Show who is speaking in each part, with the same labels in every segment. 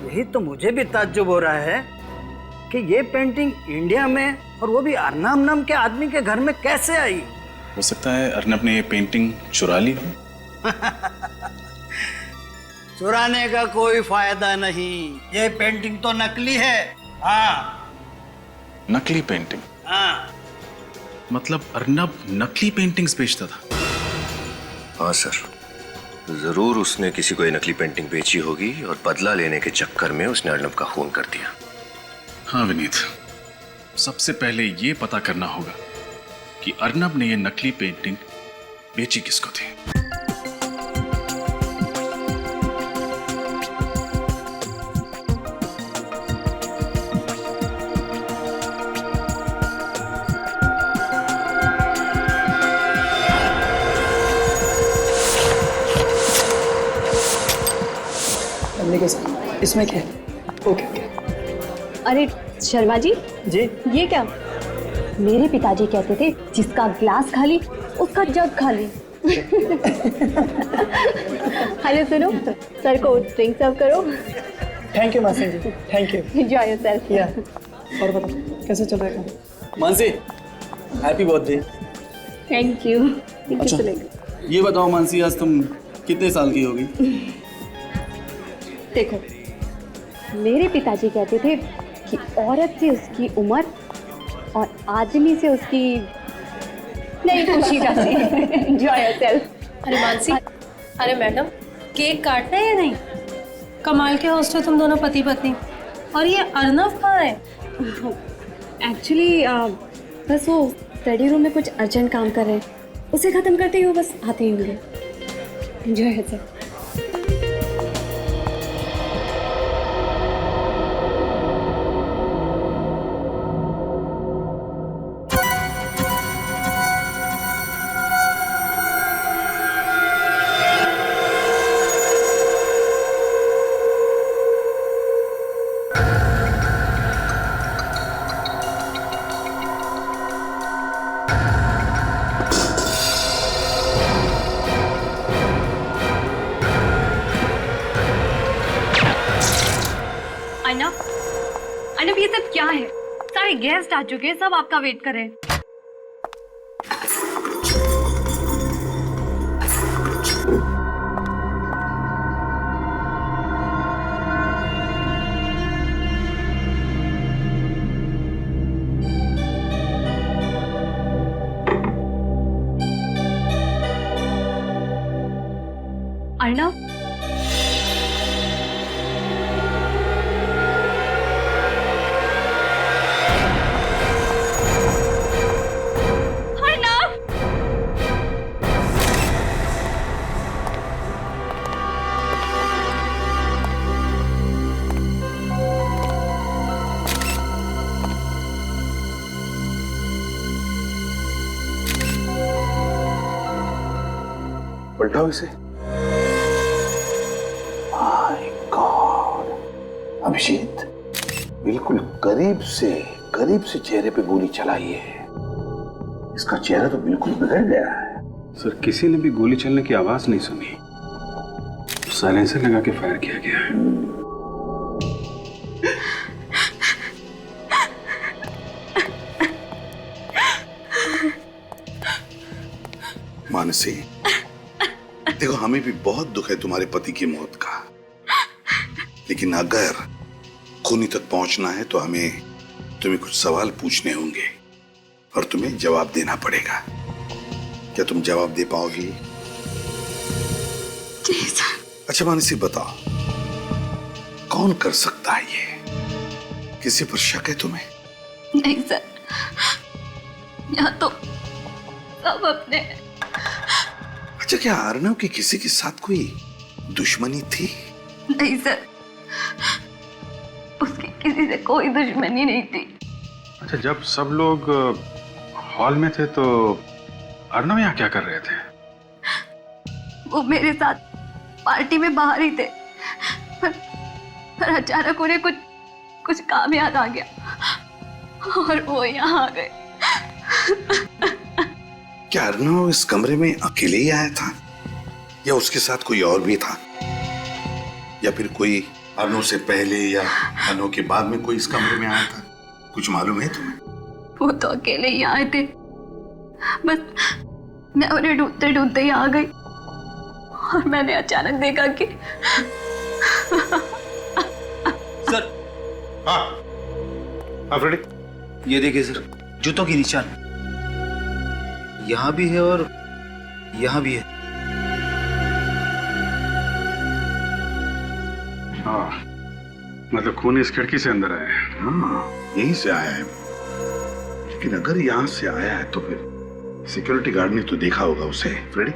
Speaker 1: यही तो मुझे भी ताज्जुब हो रहा है कि ये पेंटिंग इंडिया में और वो भी अर्नब नाम के आदमी के घर में कैसे आई।
Speaker 2: हो सकता है अर्नब ने ये पेंटिंग चुरा ली हो।
Speaker 1: चुराने का कोई फायदा नहीं, ये पेंटिंग तो नकली है। हाँ
Speaker 2: नकली पेंटिंग?
Speaker 1: हाँ।
Speaker 2: मतलब अर्नब नकली पेंटिंग्स बेचता था?
Speaker 3: हाँ सर, जरूर उसने किसी को ये नकली पेंटिंग बेची होगी और बदला लेने के चक्कर में उसने अर्नब का खून कर दिया।
Speaker 2: हाँ विनीत, सबसे पहले ये पता करना होगा कि अर्नब ने ये नकली पेंटिंग बेची किसको थी।
Speaker 4: इसमें क्या है? Okay okay.
Speaker 5: अरे शर्मा जी, ये क्या? मेरे पिताजी कहते थे जिसका ग्लास खाली उसका जग खाली। हेलो सुनो, सर को ड्रिंक सर्व करो।
Speaker 4: थैंक यू मासी जी, थैंक यू।
Speaker 5: Enjoy yourself.
Speaker 4: या और बताओ कैसे चल रहा है?
Speaker 6: Mansi, happy birthday.
Speaker 5: Thank you.
Speaker 6: अच्छा, ये बताओ मानसी, आज तुम कितने साल की होगी?
Speaker 5: देखो, मेरे पिताजी कहते थे कि औरत से उसकी उम्र और आदमी से उसकी नहीं पूछी जाती। Enjoy yourself.
Speaker 7: अरे मानसी, अरे मैडम, केक काटना है या नहीं? कमाल के होस्ट हो तुम दोनों पति पत्नी। और ये अर्नब कहाँ है?
Speaker 5: एक्चुअली बस वो स्टडी रूम में कुछ अर्जेंट काम कर रहे हैं, उसे ख़त्म करते ही वो बस आते ही होंगे। Enjoy yourself. अर्नब, ये सब क्या है? सारे गेस्ट आ चुके हैं, सब आपका वेट कर रहे हैं। अर्नब,
Speaker 8: पलटाओ इसे। माय गॉड, अभिषेक बिल्कुल करीब से चेहरे पे गोली चलाई है। इसका चेहरा तो बिल्कुल बिगड़ गया है।
Speaker 9: सर, किसी ने भी गोली चलने की आवाज नहीं सुनी, साइलेंसर लगा के फायर किया गया है।
Speaker 8: मानसी, देखो हमें भी बहुत दुख है तुम्हारे पति की मौत का, लेकिन अगर खूनी तक पहुंचना है तो हमें तुम्हें कुछ सवाल पूछने होंगे और तुम्हें जवाब देना पड़ेगा। क्या तुम जवाब दे पाओगी?
Speaker 5: जी सर।
Speaker 8: अच्छा मानसी, बताओ कौन कर सकता है ये? किसी पर शक है तुम्हें?
Speaker 5: नहीं सर, यहाँ तो सब अपने।
Speaker 8: अच्छा, क्या अर्नब की किसी के साथ कोई दुश्मनी थी?
Speaker 5: नहीं सर, उसकी किसी से कोई दुश्मनी नहीं थी।
Speaker 9: अच्छा, जब सब लोग हॉल में थे तो अर्नब यहाँ क्या कर रहे थे?
Speaker 5: वो मेरे साथ पार्टी में बाहर ही थे, पर अचानक उन्हें कुछ काम याद आ गया और वो यहाँ आ गए।
Speaker 8: क्या अर्नब इस कमरे में अकेले ही आया था या उसके साथ कोई और भी था, या फिर कोई अनु से पहले या अनु के बाद में कोई इस कमरे में आया था? कुछ मालूम है तुम्हें?
Speaker 5: वो तो अकेले ही आए थे, बस मैं उन्हें ढूंढते ढूंढते ही आ गई और मैंने अचानक देखा कि
Speaker 10: सर।
Speaker 8: हाँ फ्रेडी,
Speaker 10: ये देखिए सर, जूतों की निशान यहाँ भी है और यहाँ भी है।
Speaker 9: हाँ, मतलब खून इस खिड़की से अंदर आया है।
Speaker 8: हाँ यहीं से आया है, लेकिन अगर यहाँ से आया है तो फिर सिक्योरिटी गार्ड ने तो देखा होगा उसे। फ्रेडी,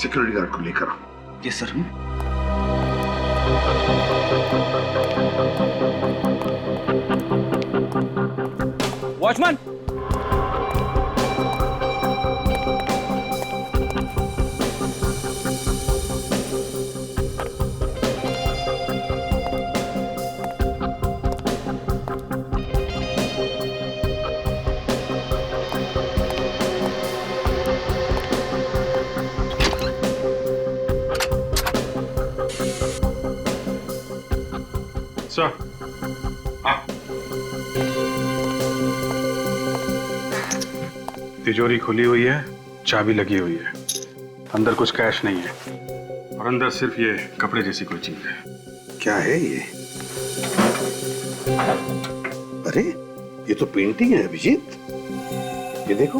Speaker 8: सिक्योरिटी गार्ड को लेकर आओ।
Speaker 10: Yes sir. Watchman,
Speaker 9: sir. हाँ, तिजोरी खुली हुई है, चाबी लगी हुई है, अंदर कुछ कैश नहीं है और अंदर सिर्फ ये कपड़े जैसी कोई चीज है।
Speaker 8: क्या है ये? अरे ये तो पेंटिंग है अभिजीत, ये देखो,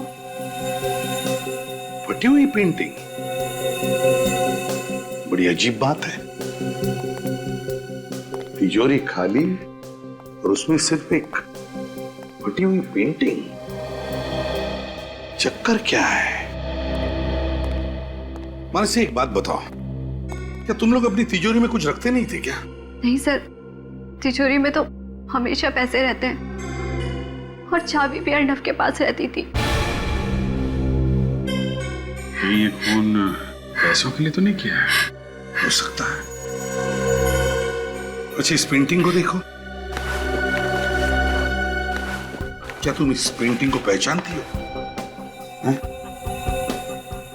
Speaker 8: फटी हुई पेंटिंग। बड़ी अजीब बात है, तिजोरी खाली और उसमें सिर्फ एक फटी हुई पेंटिंग। चक्कर क्या है? मन से एक बात बताओ, क्या तुम लोग अपनी तिजोरी में कुछ रखते नहीं थे क्या?
Speaker 5: नहीं सर, तिजोरी में तो हमेशा पैसे रहते हैं और चाबी भी अर्नव के पास रहती थी।
Speaker 9: ये खून पैसों के लिए तो नहीं किया है?
Speaker 8: हो सकता है। अच्छा, इस पेंटिंग को देखो, क्या तुम इस पेंटिंग को पहचानती हो?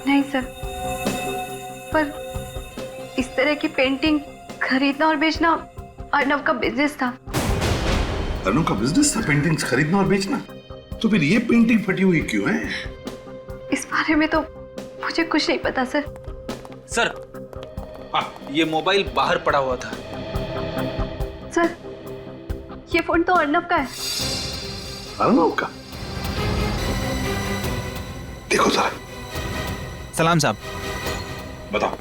Speaker 5: नहीं सर, पर इस तरह की पेंटिंग खरीदना और बेचना अर्नव का बिजनेस था।
Speaker 8: अर्नव का बिजनेस था पेंटिंग्स खरीदना और बेचना? तो फिर ये पेंटिंग फटी हुई क्यों है?
Speaker 5: इस बारे में तो मुझे कुछ नहीं पता सर।
Speaker 10: सर, ये मोबाइल बाहर पड़ा हुआ था।
Speaker 5: सर, ये फोन तो अर्नव का है।
Speaker 8: अर्नव का? देखो जरा।
Speaker 11: सलाम साहब।
Speaker 8: बताओ,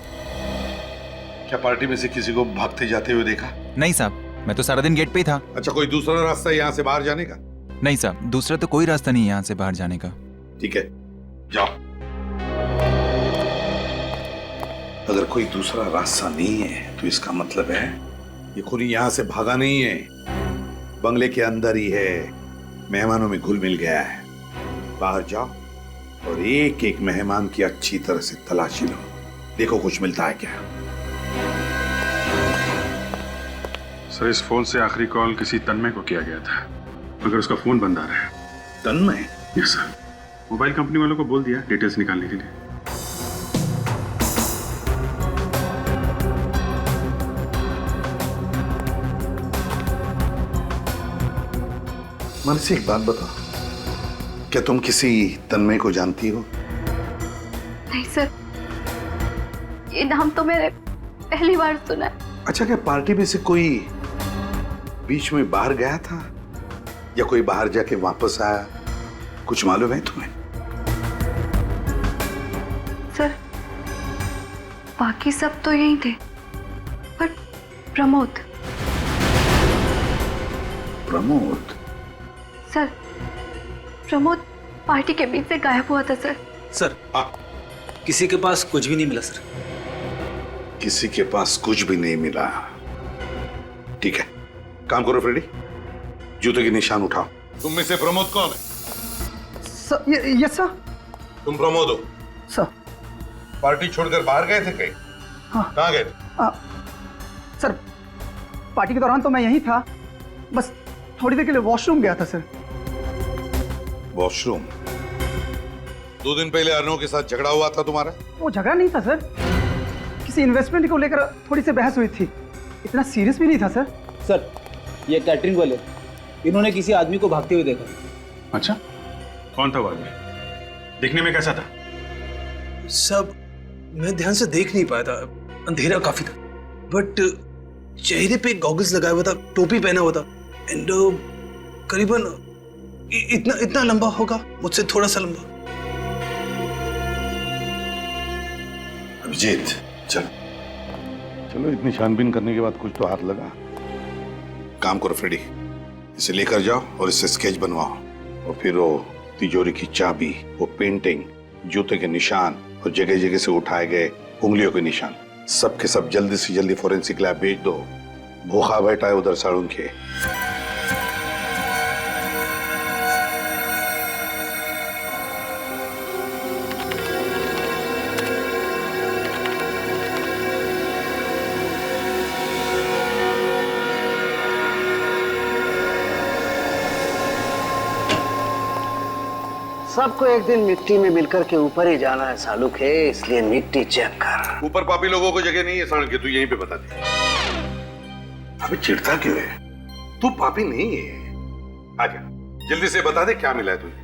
Speaker 8: क्या पार्टी में से किसी को भागते जाते हुए देखा?
Speaker 11: नहीं साहब, मैं तो सारा दिन गेट पे ही था।
Speaker 8: अच्छा, कोई दूसरा रास्ता है यहाँ से बाहर जाने का?
Speaker 11: नहीं साहब, दूसरा तो कोई रास्ता नहीं है यहाँ से बाहर जाने का।
Speaker 8: ठीक है, जाओ। अगर कोई दूसरा रास्ता नहीं है तो इसका मतलब है ये खूनी यहाँ से भागा नहीं है, बंगले के अंदर ही है, मेहमानों में घुल मिल गया है। बाहर जाओ और एक एक मेहमान की अच्छी तरह से तलाशी लो, देखो कुछ मिलता है क्या।
Speaker 9: सर, इस फोन से आखिरी कॉल किसी तन्मय को किया गया था, मगर उसका फोन बंद आ रहा है।
Speaker 8: तन्मय?
Speaker 9: यस सर, मोबाइल कंपनी वालों को बोल दिया डिटेल्स निकालने के लिए।
Speaker 8: मन से एक बात बताओ, क्या तुम किसी तन्मय को जानती हो?
Speaker 5: नहीं सर, ये नाम तो मैंने पहली बार सुना है।
Speaker 8: अच्छा, क्या पार्टी में से कोई बीच में बाहर गया था या कोई बाहर जाके वापस आया? कुछ मालूम है तुम्हें?
Speaker 5: सर, बाकी सब तो यही थे, पर प्रमोद।
Speaker 8: प्रमोद?
Speaker 5: सर, प्रमोद पार्टी के बीच से गायब हुआ था सर।
Speaker 10: सर, किसी के पास कुछ भी नहीं मिला सर।
Speaker 8: किसी के पास कुछ भी नहीं मिला? ठीक है, काम करो फ्रेडी, जूते के निशान उठाओ। तुम में से प्रमोद कौन है?
Speaker 4: Yes sir.
Speaker 8: तुम प्रमोद हो?
Speaker 4: सर।
Speaker 8: पार्टी छोड़कर बाहर गए थे कहीं?
Speaker 4: हाँ।
Speaker 8: कहाँ गए थे?
Speaker 4: सर, पार्टी के दौरान तो मैं यहीं था, बस थोड़ी देर के लिए वॉशरूम गया था सर।
Speaker 8: वॉशरूम? 2 दिन पहले अर्नव के साथ झगड़ा हुआ था तुम्हारा?
Speaker 4: वो झगड़ा नहीं था सर, किसी इन्वेस्टमेंट को लेकर थोड़ी सी बहस हुई थी। इतना सीरियस भी नहीं था सर।
Speaker 10: सर ये कैटरिंग वाले, इन्होंने किसी आदमी को भागते हुए देखा।
Speaker 9: अच्छा, कौन था वो आदमी? दिखने में कैसा था?
Speaker 12: सब मैं ध्यान से देख नहीं पाया था, अंधेरा काफी था, बट चेहरे पे गॉगल्स लगाया हुआ था, टोपी पहना हुआ था, एंड करीबन इतना लंबा होगा, मुझसे थोड़ा सा लंबा।
Speaker 8: अभिजीत चल, चलो इतनी छानबीन करने के बाद कुछ तो हाथ लगा। काम करो फ्रेडी, इसे लेकर जाओ और इससे स्केच बनवाओ, और फिर वो तिजोरी की चाबी, वो पेंटिंग, जूते के निशान और जगह जगह से उठाए गए उंगलियों के निशान, सब के सब जल्दी से जल्दी फोरेंसिक लैब भेज दो। भूखा बैठा है उधर साड़ून के।
Speaker 1: सबको एक दिन मिट्टी में मिलकर के ऊपर ही जाना है सालू के, इसलिए मिट्टी चेक कर।
Speaker 8: ऊपर पापी लोगों को जगह नहीं है साड़ून के, तू यहीं पे बता दे। अबे चिढ़ता क्यों है? तू पापी नहीं है। आजा जल्दी से बता दे क्या मिला है तुझे।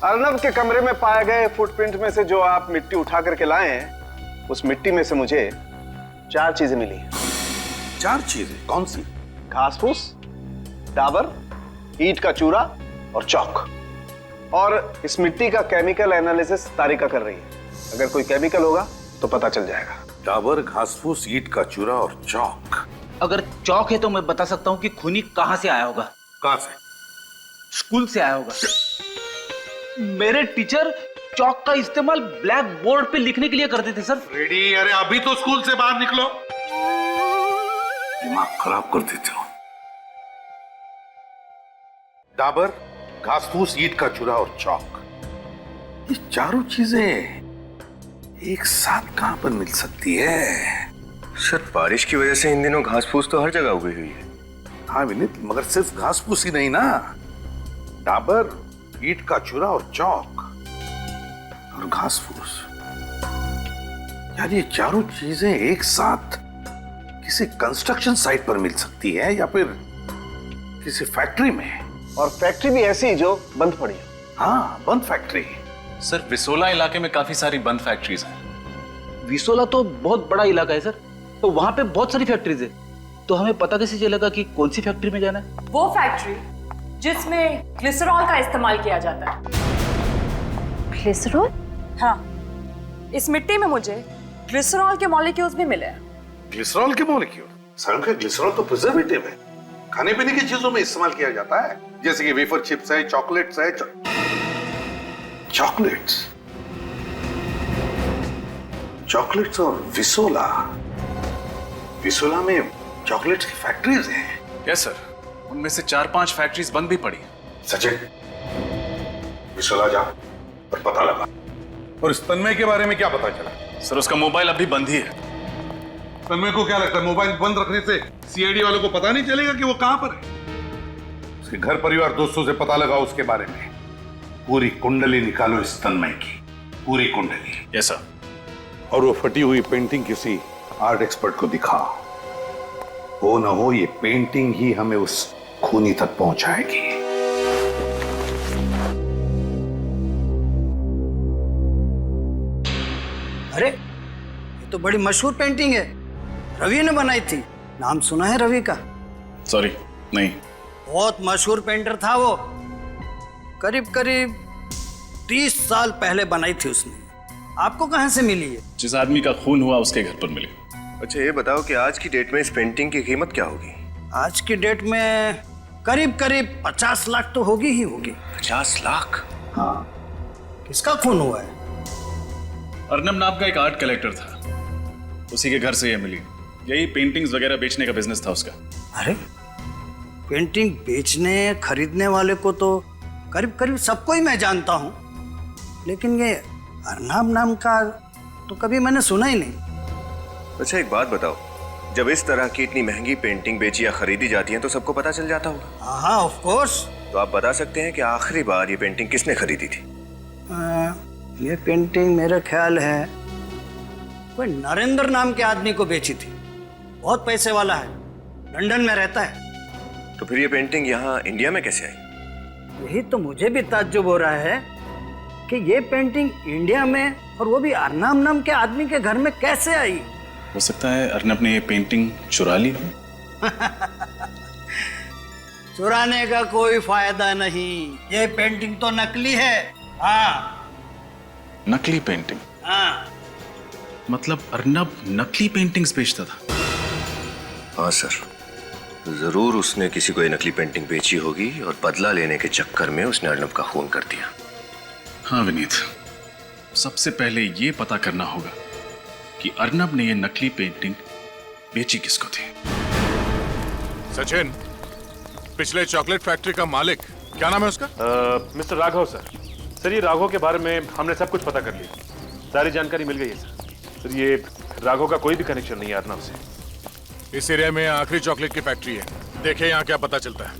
Speaker 13: अर्नब के कमरे में पाए गए फुटप्रिंट में से जो आप मिट्टी उठा करके लाए हैं, उस मिट्टी में से मुझे 4 चीजें मिली हैं।
Speaker 8: 4 चीजें? कौन सी?
Speaker 13: घास फूस, डाबर, ईंट का चूरा और चौक। और इस मिट्टी का केमिकल एनालिसिस तारिका कर रही है। अगर कोई केमिकल होगा तो पता चल जाएगा।
Speaker 8: डाबर, घास फूस, ईंट का चूरा और चौक।
Speaker 10: अगर चौक है तो मैं बता सकता हूँ कि खूनी कहाँ से आया होगा।
Speaker 8: कहाँ से?
Speaker 10: स्कूल से आया होगा। मेरे टीचर चौक का इस्तेमाल ब्लैक बोर्ड पे लिखने के लिए करते थे सर।
Speaker 8: रेडी, अरे अभी तो स्कूल से बाहर निकलो, दिमाग खराब कर देते हो। डाबर, घास फूस, ईंट का चूरा और चौक, ये चारों चीजें एक साथ कहां पर मिल सकती है?
Speaker 3: सर बारिश की वजह से इन दिनों घास फूस तो हर जगह उगी हुई है।
Speaker 8: हाँ विनीत, मगर सिर्फ घास फूस ही नहीं ना, डाबर, ईंट का चूरा और चौक और घास फूस, यार ये चारों चीजें एक साथ किसी कंस्ट्रक्शन साइट पर मिल सकती है या फिर किसी फैक्ट्री में।
Speaker 13: और फैक्ट्री भी ऐसी जो बंद पड़ी है।
Speaker 8: हाँ, बंद फैक्ट्री।
Speaker 2: सर विसोला इलाके में काफी सारी बंद फैक्ट्रीज हैं।
Speaker 10: विसोला तो बहुत बड़ा इलाका है सर, तो वहां पे बहुत सारी फैक्ट्रीज है, तो हमें पता कैसे चलेगा कि कौन सी फैक्ट्री में जाना है?
Speaker 14: वो फैक्ट्री जिसमें ग्लिसरॉल का इस्तेमाल किया जाता है।
Speaker 5: ग्लिसरॉल?
Speaker 14: हाँ, इस मिट्टी में मुझे ग्लिसरॉल के मॉलिक्यूल्स भी मिले हैं।
Speaker 8: ग्लिसरॉल के मॉलिक्यूल? सर का ग्लिसरॉल तो प्रिजर्वेटिव है, खाने पीने की चीजों में इस्तेमाल किया जाता है, जैसे कि वेफर चिप्स है, चॉकलेट्स है। चॉकलेट्स और विसोला। विसोला में चॉकलेट्स की फैक्ट्रीज हैं।
Speaker 2: यस सर, उनमें से 4-5 फैक्ट्रीज बंद भी पड़ी।
Speaker 8: सचिन, विसोला जा और पता लगा। और इस तन्मय के बारे में क्या पता चला?
Speaker 2: सर उसका मोबाइल अभी बंद ही है।
Speaker 8: तन्मय को क्या लगता है मोबाइल बंद रखने से सीआईडी वालों को पता नहीं चलेगा कि वो कहां पर है? उसके घर परिवार दोस्तों से पता लगाओ उसके बारे में। पूरी कुंडली निकालो इस तन्मय की, पूरी कुंडली।
Speaker 2: Yes sir.
Speaker 8: और वो फटी हुई पेंटिंग किसी आर्ट एक्सपर्ट को दिखाओ। हो ना हो ये पेंटिंग ही हमें उस खूनी तक पहुंचाएगी।
Speaker 1: अरे ये तो बड़ी मशहूर पेंटिंग है, रवि ने बनाई थी। नाम सुना है रवि का?
Speaker 2: सॉरी नहीं।
Speaker 1: बहुत मशहूर पेंटर था वो, करीब करीब 30 साल पहले बनाई थी उसने। आपको कहां से मिली है?
Speaker 2: जिस आदमी का खून हुआ उसके घर पर मिली।
Speaker 3: अच्छा ये बताओ कि आज की डेट में इस पेंटिंग की कीमत क्या होगी?
Speaker 1: आज की डेट में करीब करीब 50 लाख तो होगी ही होगी।
Speaker 3: 50 लाख?
Speaker 1: हाँ। किसका खून हुआ है?
Speaker 2: अर्नब नाम का एक आर्ट कलेक्टर था, उसी के घर से ये मिली। यही पेंटिंग्स वगैरह बेचने का बिजनेस था उसका।
Speaker 1: अरे पेंटिंग बेचने खरीदने वाले को तो करीब करीब सबको ही मैं जानता हूँ, लेकिन ये अर्नब नाम का तो कभी मैंने सुना ही नहीं।
Speaker 3: अच्छा एक बात बताओ, जब इस तरह की इतनी महंगी पेंटिंग बेची या खरीदी जाती है तो सबको पता चल जाता होगा?
Speaker 1: हाँ ऑफ कोर्स।
Speaker 3: तो आप बता सकते हैं कि आखिरी बार ये पेंटिंग किसने खरीदी थी?
Speaker 1: ये पेंटिंग मेरा ख्याल है कोई नरेंद्र नाम के आदमी को बेची थी। बहुत पैसे वाला है, लंदन में रहता है।
Speaker 3: तो फिर ये पेंटिंग यहाँ इंडिया में कैसे आई?
Speaker 1: यही तो मुझे भी ताज्जुब हो रहा है कि ये पेंटिंग इंडिया में, और वो भी अर्नब नाम के आदमी के घर में कैसे आई।
Speaker 2: हो सकता है अर्नब ने ये पेंटिंग चुरा ली हो।
Speaker 1: चुराने का कोई फायदा नहीं, ये पेंटिंग तो नकली है। हाँ
Speaker 2: नकली पेंटिंग?
Speaker 1: हाँ।
Speaker 2: मतलब अर्नब नकली पेंटिंग्स बेचता था?
Speaker 3: हाँ सर, जरूर उसने किसी को ये नकली पेंटिंग बेची होगी और बदला लेने के चक्कर में उसने अर्नब का खून कर दिया।
Speaker 2: हाँ विनीत, सबसे पहले ये पता करना होगा कि अर्नब ने ये नकली पेंटिंग बेची किसको थी।
Speaker 15: सचिन, पिछले चॉकलेट फैक्ट्री का मालिक क्या नाम है उसका?
Speaker 16: Mister Raghav sir. सर ये राघव के बारे में हमने सब कुछ पता कर लिया, सारी जानकारी मिल गई है सर। ये राघव का कोई भी कनेक्शन नहीं है अर्नब से।
Speaker 15: इस एरिया में आखिरी चॉकलेट की फैक्ट्री है, देखिए यहाँ क्या पता चलता है।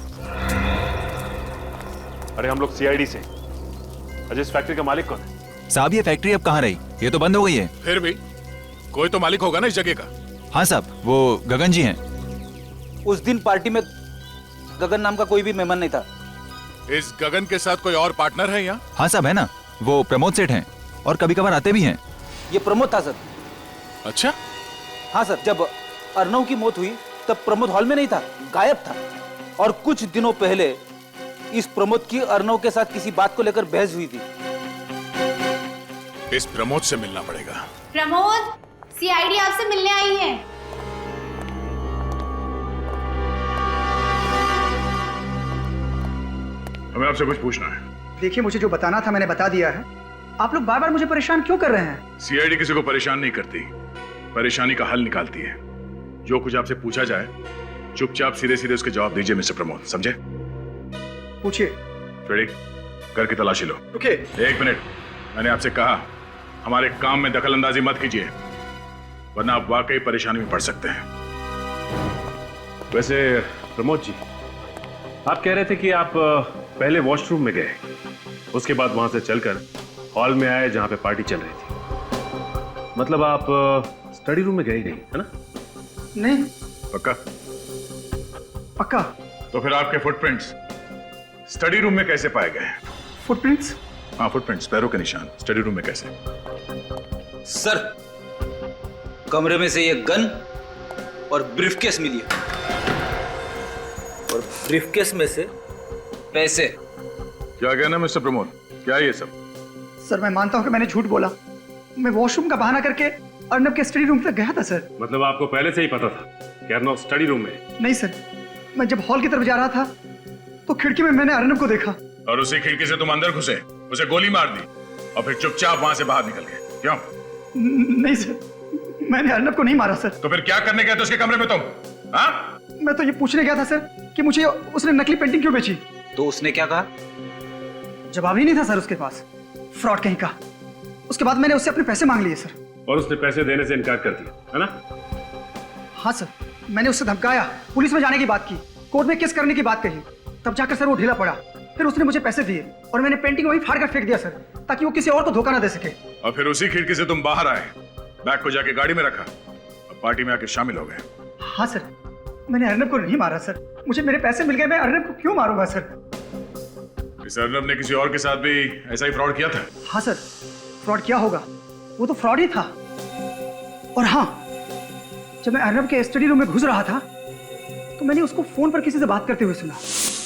Speaker 16: अरे हम लोग सीआईडी से। अजय इस फैक्ट्री का मालिक कौन है?
Speaker 11: साहब ये फैक्ट्री अब कहाँ रही? ये तो बंद हो गई है।
Speaker 15: फिर भी कोई तो मालिक होगा ना इस जगह का।
Speaker 11: हाँ साहब, वो गगन जी हैं।
Speaker 10: उस दिन पार्टी में गगन नाम का कोई भी मेहमान नहीं था।
Speaker 15: इस गगन के साथ कोई और पार्टनर है यहाँ?
Speaker 11: हाँ साहब है ना, वो प्रमोद सेठ हैं और कभी कभार आते भी हैं।
Speaker 10: ये प्रमोद था सर।
Speaker 15: अच्छा?
Speaker 10: हाँ सर, जब अर्नब की मौत हुई तब प्रमोद हॉल में नहीं था, गायब था। और कुछ दिनों पहले इस प्रमोद की अर्नब के साथ किसी बात को लेकर बहस हुई थी।
Speaker 15: इस प्रमोद से मिलना पड़ेगा।
Speaker 17: प्रमोद, सीआईडी आपसे मिलने आई है।
Speaker 9: हमें आपसे कुछ पूछना है।
Speaker 4: देखिए, मुझे जो बताना था मैंने बता दिया है। आप लोग बार बार मुझे परेशान क्यों कर रहे हैं?
Speaker 9: सीआईडी किसी को परेशान नहीं करती, परेशानी का हल निकालती है। जो कुछ आपसे पूछा जाए चुपचाप सीधे सीधे उसके जवाब दीजिए मिस्टर प्रमोद, समझे?
Speaker 4: पूछिए।
Speaker 9: रेडी? घर की तलाशी लो।
Speaker 4: ओके।
Speaker 9: 1 मिनट, मैंने आपसे कहा हमारे काम में दखल अंदाजी मत कीजिए, वरना आप वाकई परेशानी में पड़ सकते हैं।
Speaker 16: वैसे प्रमोद जी, आप कह रहे थे कि आप पहले वॉशरूम में गए, उसके बाद वहां से चलकर हॉल में आए जहां पे पार्टी चल रही थी। मतलब आप स्टडी रूम में गए ही नहीं, है ना?
Speaker 4: नहीं।
Speaker 9: पक्का?
Speaker 4: पक्का।
Speaker 9: तो फिर आपके फुटप्रिंट्स स्टडी रूम में कैसे पाए गए?
Speaker 4: फुटप्रिंट्स?
Speaker 9: हाँ फुटप्रिंट्स, पैरों के निशान स्टडी रूम में कैसे?
Speaker 10: सर, कमरे में से ये गन और ब्रीफकेस मिली है, और ब्रीफकेस में से पैसे।
Speaker 9: क्या कहना मिस्टर प्रमोद, क्या है ये सब?
Speaker 4: सर मैं मानता हूं कि मैंने झूठ बोला। मैं वॉशरूम का बहाना करके अर्नब के स्टडी रूम तक गया था सर।
Speaker 16: मतलब आपको पहले से ही पता था कि अर्नब स्टडी रूम में?
Speaker 4: नहीं सर, मैं जब हॉल की तरफ जा रहा था तो खिड़की में मैंने अर्नब को देखा।
Speaker 9: और उसी खिड़की से तुम अंदर घुसे, उसे गोली मार दी और फिर चुपचाप वहां से बाहर निकल गए, क्यों?
Speaker 4: नहीं सर, मैंने अर्नब को नहीं मारा सर।
Speaker 9: तो फिर क्या करने गए थे उसके कमरे में तुम? हाँ?
Speaker 4: मैं तो ये पूछने गया था सर कि मुझे उसने नकली पेंटिंग क्यों बेची।
Speaker 10: तो उसने क्या कहा?
Speaker 4: जवाब ही नहीं था सर उसके पास, फ्रॉड कहीं का। उसके बाद मैंने उससे अपने पैसे मांग लिए सर।
Speaker 16: और उसने पैसे देने से इनकार कर दिया, है ना?
Speaker 4: हाँ सर, मैंने उससे धमकाया, पुलिस में जाने की बात की, कोर्ट में केस करने की बात कही, तब जाकर सर वो ढीला पड़ा। फिर उसने मुझे पैसे दिए और मैंने पेंटिंग वहीं फाड़ कर फेंक दिया सर, ताकि वो किसी और को धोखा ना दे सके।
Speaker 9: और फिर उसी खिड़की से तुम बाहर आए, बैग को जाके गाड़ी में रखा और पार्टी में आके शामिल हो गए।
Speaker 4: हाँ सर, मैंने अर्नब को नहीं मारा सर। मुझे मेरे पैसे मिल गए, मैं अर्नब को क्यों मारूंगा सर?
Speaker 9: इस अर्नब ने किसी और के साथ भी ऐसा ही फ्रॉड किया था?
Speaker 4: हाँ सर, फ्रॉड किया होगा, वो तो फ्रॉड ही था। और हाँ, जब मैं अर्नब के स्टडी रूम में घुस रहा था तो मैंने उसको फोन पर किसी से बात करते हुए सुना।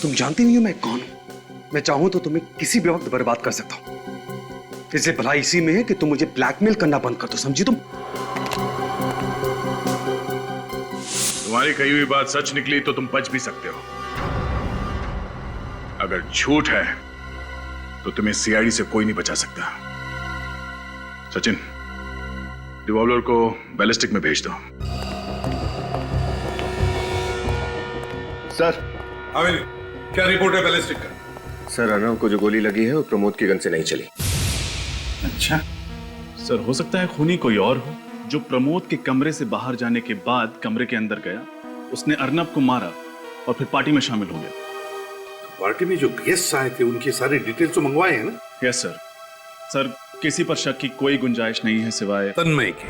Speaker 12: तुम जानती नहीं हो मैं कौन हूं। मैं चाहूं तो तुम्हें किसी भी वक्त बर्बाद कर सकता हूं। इसलिए भलाई इसी में है कि तुम मुझे ब्लैकमेल करना बंद कर दो, समझी तुम?
Speaker 9: तुम्हारी कही हुई बात सच निकली तो तुम बच भी सकते हो, अगर झूठ है तो तुम्हें सीआईडी से कोई नहीं बचा सकता। सचिन, रिवॉल्वर को बैलिस्टिक में भेज दो।
Speaker 3: सर।
Speaker 15: अविन, क्या रिपोर्ट है बैलिस्टिक का?
Speaker 3: सर, अर्नब को जो गोली लगी है वो प्रमोद की गन से नहीं चली।
Speaker 2: अच्छा सर, हो सकता है खूनी कोई और हो जो प्रमोद के कमरे से बाहर जाने के बाद कमरे के अंदर गया, उसने अर्नब को मारा और फिर पार्टी में शामिल हो गया।
Speaker 8: पार्टी में जो गेस्ट आए थे उनकी सारी डिटेल्स तो मंगवाए हैं ना?
Speaker 2: Yes sir. सर, किसी पर शक की कोई गुंजाइश नहीं है सिवाय
Speaker 8: तन्मय के।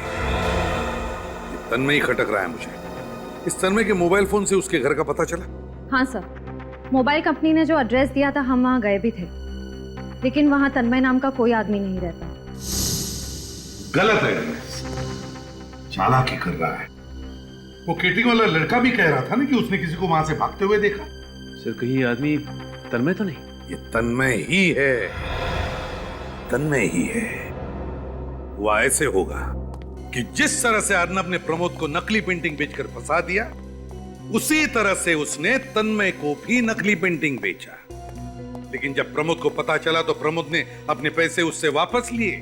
Speaker 8: तन्मय खटक रहा है मुझे। इस तन्मय के मोबाइल फोन से उसके घर का पता चला?
Speaker 18: हाँ सर, मोबाइल कंपनी ने जो एड्रेस दिया था हम वहाँ गए भी थे, लेकिन वहाँ तन्मय नाम का कोई आदमी नहीं रहता।
Speaker 8: गलत एड्रेस, चालाकी कर रहा है। वो केटरिंग वाला लड़का भी कह रहा था ना कि उसने किसी को वहां से भागते हुए देखा।
Speaker 16: सर कहीं ये आदमी तन्मय तो नहीं?
Speaker 8: ये तन्मय ही है, तन्मय ही है। वो ऐसे होगा कि जिस तरह से अर्नब ने प्रमोद को नकली पेंटिंग बेचकर फंसा दिया, उसी तरह से उसने तन्मय को भी नकली पेंटिंग बेचा। लेकिन जब प्रमोद को पता चला तो प्रमोद ने अपने पैसे उससे वापस लिए।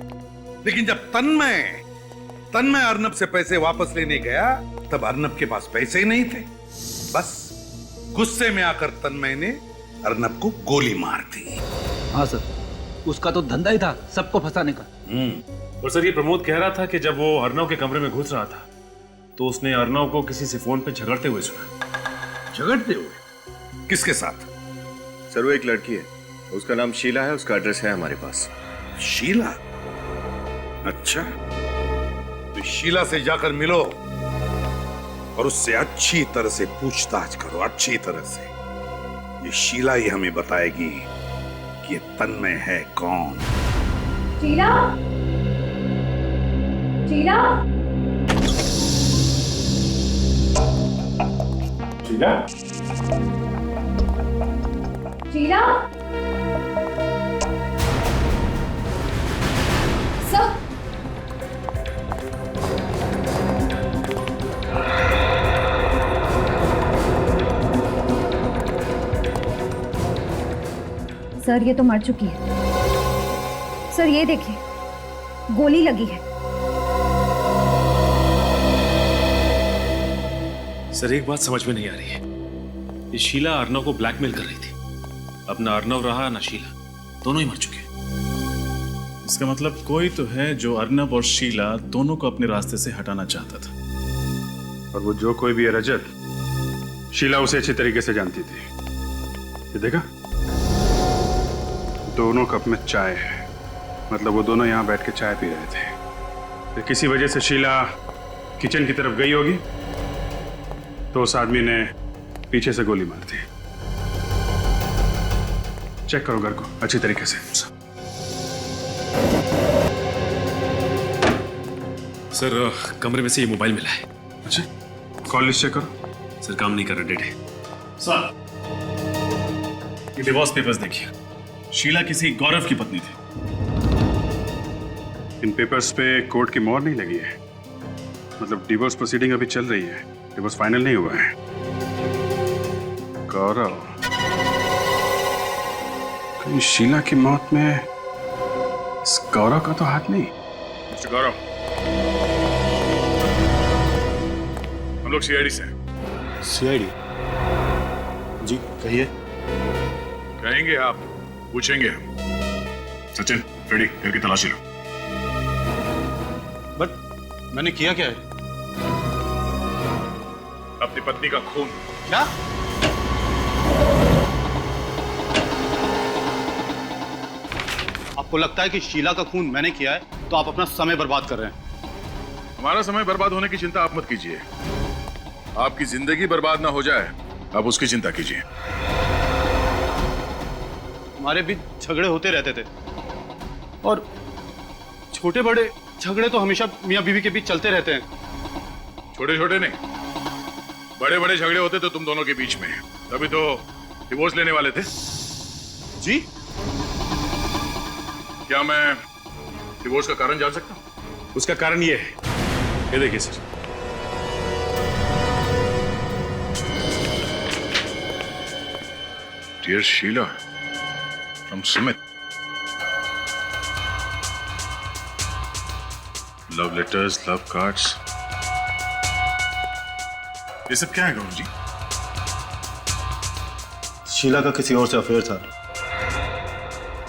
Speaker 8: लेकिन जब तन्मय अर्नब से पैसे वापस लेने गया तब अर्नब के पास पैसे ही नहीं थे। बस गुस्से में आकर तन्मय ने अर्नब को गोली मार दी।
Speaker 10: हाँ सर, उसका तो धंधा ही था सबको फंसाने का।
Speaker 16: और सर ये प्रमोद कह रहा था कि जब वो अर्नव के कमरे में घुस रहा था तो उसने अर्नव को किसी से फोन पे झगड़ते हुए सुना।
Speaker 8: झगड़ते हुए? किसके साथ?
Speaker 3: सर वो एक लड़की है, उसका नाम शीला है, उसका एड्रेस है हमारे पास।
Speaker 8: शीला? अच्छा, तो शीला से जाकर मिलो और उससे अच्छी तरह से पूछताछ करो, अच्छी तरह से। ये शीला ही हमें बताएगी कि ये तन्मय है कौन।
Speaker 18: शीला? शीला?
Speaker 9: शीला?
Speaker 18: शीला? सर, सर ये तो मर चुकी है। सर ये देखिए, गोली लगी है।
Speaker 16: सर एक बात समझ में नहीं आ रही है, ये शीला अर्नव को ब्लैकमेल कर रही थी। अब ना अर्नव रहा ना शीला, दोनों ही मर चुके हैं।
Speaker 2: इसका मतलब कोई तो है जो अर्नब और शीला दोनों को अपने रास्ते से हटाना चाहता था।
Speaker 9: और वो जो कोई भी है रजत, शीला उसे अच्छी तरीके से जानती थी। ये देखा, दोनों कप में चाय है, मतलब वो दोनों यहाँ बैठ के चाय पी रहे थे। तो किसी वजह से शीला किचन की तरफ गई होगी तो उस आदमी ने पीछे से गोली मार दी। चेक करो घर को अच्छी तरीके से।
Speaker 16: सर कमरे में से ये मोबाइल मिला है।
Speaker 9: अच्छा, कॉल लिस्ट चेक करो।
Speaker 16: सर काम नहीं कर रहा, डेड है। सर ये डिवोर्स पेपर्स देखिए, शीला किसी गौरव की पत्नी थी।
Speaker 9: इन पेपर्स पे कोर्ट की मोहर नहीं लगी है, मतलब डिवोर्स प्रोसीडिंग अभी चल रही है, डिवोर्स फाइनल नहीं हुआ है। गौरव, कहीं शीला की मौत में इस गौरव का तो हाथ नहीं? मिस्टर गौरव, हम लोग सीआईडी से हैं।
Speaker 15: सीआईडी? जी कहिए।
Speaker 9: कहेंगे आप, पूछेंगे हम। सचिन रेडी, घर की तलाशी लो।
Speaker 15: बट मैंने किया क्या है?
Speaker 9: अपनी पत्नी का खून।
Speaker 15: क्या? आपको लगता है कि शीला का खून मैंने किया है तो आप अपना समय बर्बाद कर रहे हैं।
Speaker 9: हमारा समय बर्बाद होने की चिंता आप मत कीजिए, आपकी जिंदगी बर्बाद ना हो जाए आप उसकी चिंता कीजिए।
Speaker 15: हमारे बीच झगड़े होते रहते थे और छोटे बड़े झगड़े तो हमेशा मियां बीवी के बीच चलते रहते हैं।
Speaker 9: छोटे छोटे नहीं, बड़े बड़े झगड़े होते तो तुम दोनों के बीच में, तभी तो डिवोर्स लेने वाले थे।
Speaker 15: जी?
Speaker 9: क्या मैं डिवोर्स का कारण जान सकता हूं?
Speaker 16: उसका कारण ये है, ये देखिए sir.
Speaker 9: Dear Sheela, from Sumit, love letters, love cards, ये सब क्या है गौरव जी?
Speaker 15: शीला का किसी और से अफेयर था,